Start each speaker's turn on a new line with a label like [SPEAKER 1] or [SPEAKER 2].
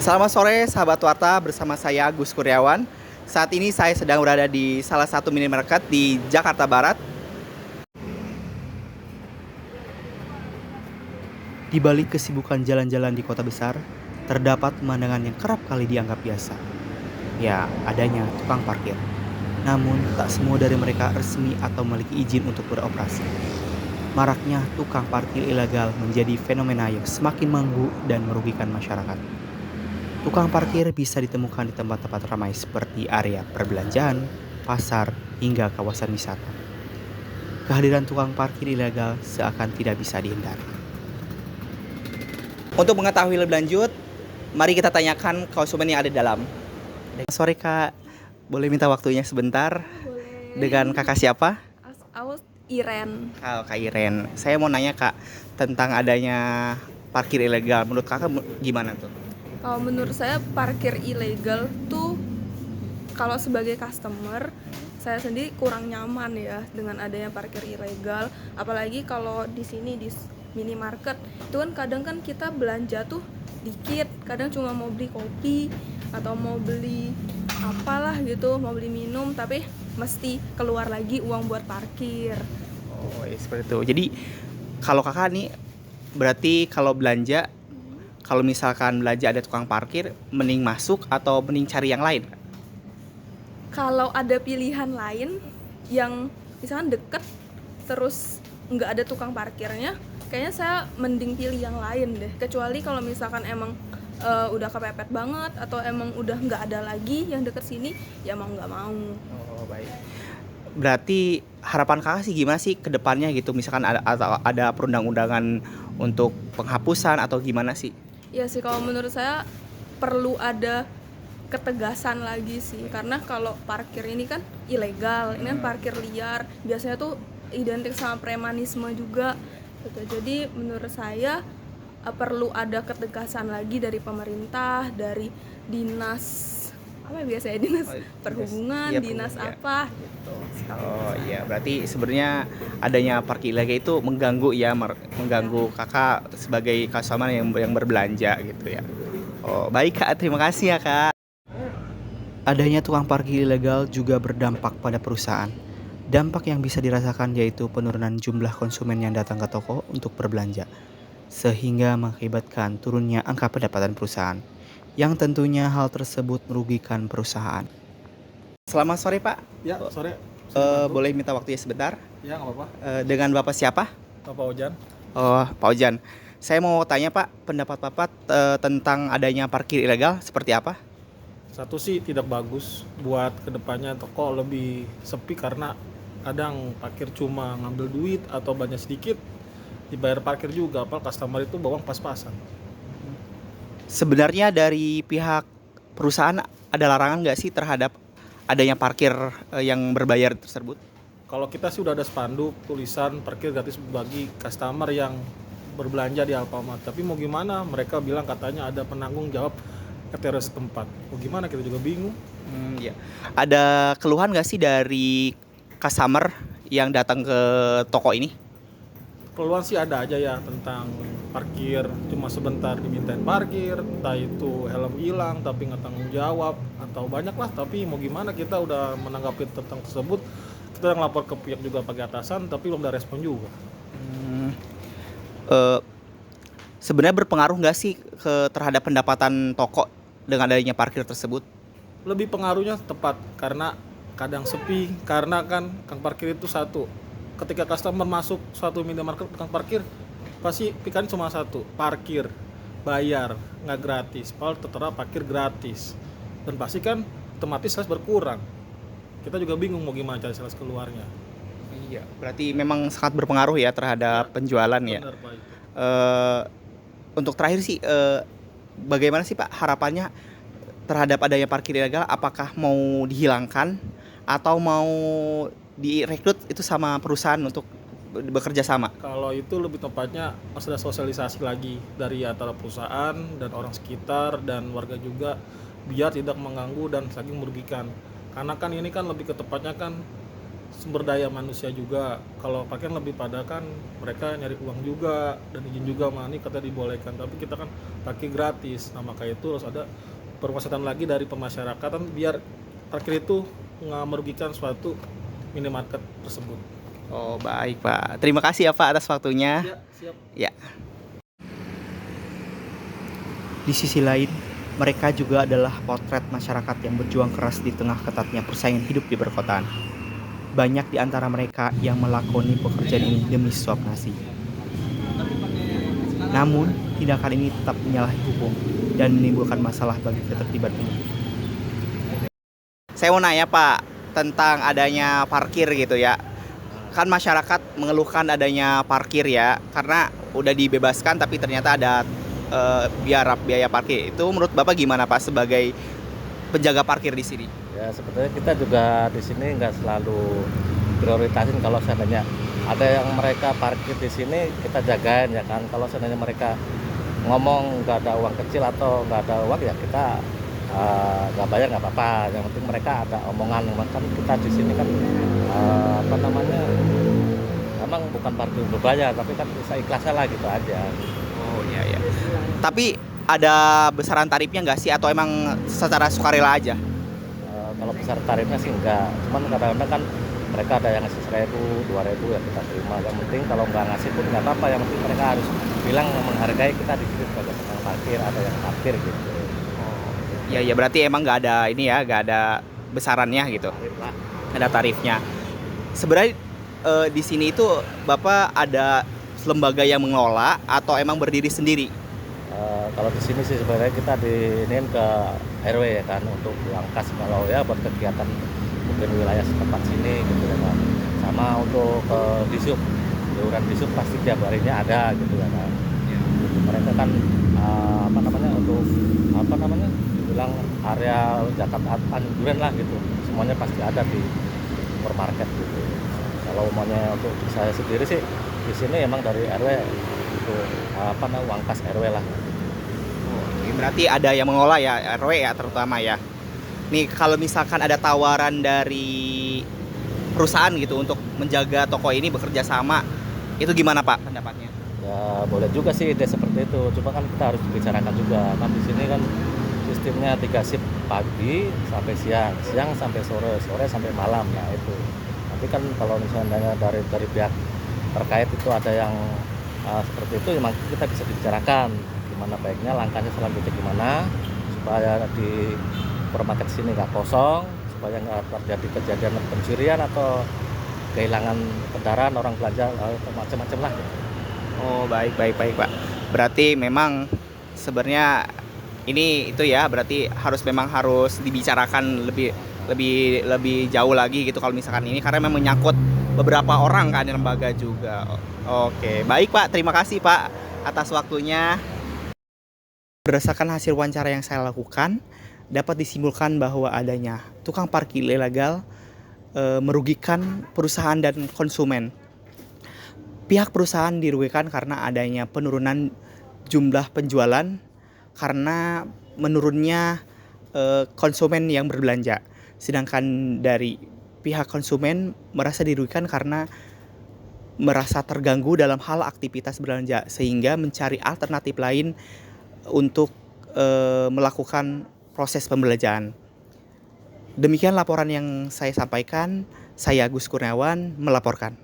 [SPEAKER 1] Selamat sore sahabat Warta, bersama saya Gus Kuryawan. Saat ini saya sedang berada di salah satu minimarket di Jakarta Barat. Di balik kesibukan jalan-jalan di kota besar, terdapat pemandangan yang kerap kali dianggap biasa. Ya, adanya tukang parkir. Namun, tak semua dari mereka resmi atau memiliki izin untuk beroperasi. Maraknya tukang parkir ilegal menjadi fenomena yang semakin mengganggu dan merugikan masyarakat. Tukang parkir bisa ditemukan di tempat-tempat ramai seperti area perbelanjaan, pasar, hingga kawasan wisata. Kehadiran tukang parkir ilegal seakan tidak bisa dihindari. Untuk mengetahui lebih lanjut, mari kita tanyakan konsumen yang ada di dalam. Sore Kak, boleh minta waktunya sebentar?
[SPEAKER 2] Boleh.
[SPEAKER 1] Dengan kakak siapa?
[SPEAKER 2] Aus Iren.
[SPEAKER 1] Kak Iren. Saya mau nanya Kak, tentang adanya parkir ilegal. Menurut kakak gimana tuh?
[SPEAKER 2] Kalau menurut saya parkir ilegal tuh kalau sebagai customer saya sendiri kurang nyaman ya dengan adanya parkir ilegal. Apalagi kalau di sini di minimarket itu kan kadang kan kita belanja tuh dikit, kadang cuma mau beli kopi atau mau beli apalah gitu, mau beli minum, tapi mesti keluar lagi uang buat parkir.
[SPEAKER 1] Oh ya seperti itu. Jadi kalau kakak nih berarti kalau belanja, kalau misalkan belanja ada tukang parkir, mending masuk atau mending cari yang lain?
[SPEAKER 2] Kalau ada pilihan lain yang misalkan deket terus nggak ada tukang parkirnya, kayaknya saya mending pilih yang lain deh. Kecuali kalau misalkan emang udah kepepet banget atau emang udah nggak ada lagi yang deket sini, ya mau nggak mau.
[SPEAKER 1] Oh baik. Berarti harapan kakak sih gimana sih ke depannya gitu? Misalkan ada perundang-undangan untuk penghapusan atau gimana sih?
[SPEAKER 2] Ya sih, kalau menurut saya perlu ada ketegasan lagi sih, karena kalau parkir ini kan ilegal, ini kan parkir liar, biasanya tuh identik sama premanisme juga gitu. Jadi menurut saya perlu ada ketegasan lagi dari pemerintah, dari dinas apa ya biasanya, dinas perhubungan,
[SPEAKER 1] Iya,
[SPEAKER 2] dinas
[SPEAKER 1] perhubungan, ya.
[SPEAKER 2] apa gitu.
[SPEAKER 1] Oh iya, berarti sebenarnya adanya parkir ilegal itu mengganggu ya, mengganggu kakak sebagai customer yang berbelanja gitu ya. Oh baik Kak, terima kasih ya Kak. Adanya tukang parkir ilegal juga berdampak pada perusahaan. Dampak yang bisa dirasakan yaitu penurunan jumlah konsumen yang datang ke toko untuk berbelanja, sehingga mengakibatkan turunnya angka pendapatan perusahaan, yang tentunya hal tersebut merugikan perusahaan. Selamat sore Pak.
[SPEAKER 3] Ya, sore.
[SPEAKER 1] Boleh minta waktunya sebentar?
[SPEAKER 3] Ya, nggak apa-apa.
[SPEAKER 1] Dengan Bapak siapa?
[SPEAKER 3] Bapak Ojan.
[SPEAKER 1] Oh, Pak Ojan. Saya mau tanya Pak, pendapat Bapak tentang adanya parkir ilegal seperti apa?
[SPEAKER 3] Satu sih tidak bagus buat kedepannya toko lebih sepi karena kadang parkir cuma ngambil duit atau banyak sedikit dibayar parkir juga, apalagi customer itu bawang pas-pasan.
[SPEAKER 1] Sebenarnya dari pihak perusahaan ada larangan nggak sih terhadap adanya parkir yang berbayar tersebut?
[SPEAKER 3] Kalau kita sih udah ada spanduk tulisan parkir gratis bagi customer yang berbelanja di Alfamart. Tapi mau gimana? Mereka bilang katanya ada penanggung jawab RT setempat. Mau gimana? Kita juga bingung.
[SPEAKER 1] Ya. Ada keluhan nggak sih dari customer yang datang ke toko ini?
[SPEAKER 3] Keluhan sih ada aja ya tentang parkir, cuma sebentar dimintain parkir, entah itu helm hilang tapi nggak tanggung jawab, atau banyak lah. Tapi mau gimana, kita udah menanggapi tentang tersebut, kita udah ngelapor ke pihak juga pakai atasan, tapi belum ada respon juga.
[SPEAKER 1] Sebenarnya berpengaruh nggak sih terhadap pendapatan toko dengan adanya parkir tersebut?
[SPEAKER 3] Lebih pengaruhnya tepat karena kadang sepi, karena kan kang parkir itu satu. Ketika customer masuk suatu minimarket tukang parkir, pasti pikiran cuma satu, parkir, bayar, nggak gratis, padahal tertera parkir gratis. Dan pasti kan otomatis sales berkurang. Kita juga bingung mau gimana cari sales keluarnya.
[SPEAKER 1] Iya, berarti memang sangat berpengaruh ya terhadap penjualan ya.
[SPEAKER 3] Benar, Pak, itu.
[SPEAKER 1] Untuk terakhir sih, bagaimana sih Pak harapannya terhadap adanya parkir ilegal? Apakah mau dihilangkan atau mau direkrut itu sama perusahaan untuk bekerja sama?
[SPEAKER 3] Kalau itu lebih tepatnya harus ada sosialisasi lagi dari antara perusahaan dan orang sekitar dan warga juga, biar tidak mengganggu dan saling merugikan. Karena kan ini kan lebih ke tepatnya kan sumber daya manusia juga. Kalau parkir lebih pada kan mereka nyari uang juga dan izin juga mani kata dibolehkan, tapi kita kan parkir gratis. Nah maka itu harus ada perwasatan lagi dari pemasyarakatan biar parkir itu nggak merugikan suatu minimarket tersebut.
[SPEAKER 1] Oh, baik Pak. Terima kasih ya Pak atas waktunya.
[SPEAKER 3] Ya, siap.
[SPEAKER 1] Ya. Di sisi lain, mereka juga adalah potret masyarakat yang berjuang keras di tengah ketatnya persaingan hidup di perkotaan. Banyak di antara mereka yang melakoni pekerjaan ini demi suap nasi. Namun, tindakan ini tetap menyalahi hukum dan menimbulkan masalah bagi ketertiban umum. Saya mau nanya Pak, tentang adanya parkir gitu ya. Kan masyarakat mengeluhkan adanya parkir ya, karena udah dibebaskan tapi ternyata ada biaya parkir. Itu menurut Bapak gimana Pak sebagai penjaga parkir di sini?
[SPEAKER 4] Ya sebetulnya kita juga di sini nggak selalu prioritasin kalau seandainya ada yang mereka parkir di sini kita jagain ya kan. Kalau seandainya mereka ngomong nggak ada uang kecil atau nggak ada uang ya kita nggak bayar nggak apa-apa. Yang penting mereka ada omongan kan kita di sini kan apa namanya emang bukan parkir berbayar tapi kan bisa ikhlasnya lah gitu aja.
[SPEAKER 1] Oh iya ya. Tapi ada besaran tarifnya nggak sih atau emang secara sukarela aja?
[SPEAKER 4] Kalau besar tarifnya sih enggak, cuman kadang-kadang kan mereka ada yang ngasih 1.000, 2.000 ya kita terima. Yang penting kalau nggak ngasih pun nggak apa-apa, yang penting mereka harus bilang menghargai kita di sini sebagai tukang parkir atau yang parkir gitu.
[SPEAKER 1] Ya ya berarti emang nggak ada ini ya, nggak ada besarannya gitu, ada tarifnya. Sebenarnya di sini itu Bapak ada lembaga yang mengelola atau emang berdiri sendiri?
[SPEAKER 4] Kalau di sini sih sebenarnya kita diinin ke RW ya kan untuk uang kas kalau ya buat kegiatan mungkin wilayah setempat sini gitu ya kan. Sama untuk disub, iuran disub pasti tiap harinya ada gitu ya kan. Mereka kan apa namanya untuk apa namanya dibilang area zakat anjuran lah gitu. Semuanya pasti ada di supermarket gitu. Kalau maunya untuk saya sendiri sih di sini emang dari RW itu apa namanya uang kas RW lah.
[SPEAKER 1] Berarti ada yang mengolah ya, RW ya terutama ya. Nih kalau misalkan ada tawaran dari perusahaan gitu untuk menjaga toko ini bekerja sama, itu gimana Pak pendapatnya?
[SPEAKER 4] Ya boleh juga sih ide seperti itu, cuma kan kita harus bicarakan juga kan di sini kan sistemnya 3 shift pagi sampai siang, siang sampai sore, sore sampai malam ya itu. Tapi kan kalau misalnya dari pihak terkait itu ada yang seperti itu, memang kita bisa dibicarakan gimana baiknya langkahnya selanjutnya gimana supaya di supermarket sini nggak kosong, supaya nggak terjadi kejadian pencurian atau kehilangan kendaraan orang belanja macam-macam lah.
[SPEAKER 1] Oh baik Pak. Berarti memang sebenarnya ini itu ya, berarti memang harus dibicarakan lebih jauh lagi gitu kalau misalkan ini karena memang menyangkut beberapa orang kan lembaga juga. Oke, baik Pak, terima kasih Pak atas waktunya. Berdasarkan hasil wawancara yang saya lakukan, dapat disimpulkan bahwa adanya tukang parkir ilegal merugikan perusahaan dan konsumen. Pihak perusahaan dirugikan karena adanya penurunan jumlah penjualan karena menurunnya konsumen yang berbelanja. Sedangkan dari pihak konsumen merasa dirugikan karena merasa terganggu dalam hal aktivitas belanja sehingga mencari alternatif lain untuk melakukan proses pembelanjaan. Demikian laporan yang saya sampaikan. Saya Agus Kurniawan melaporkan.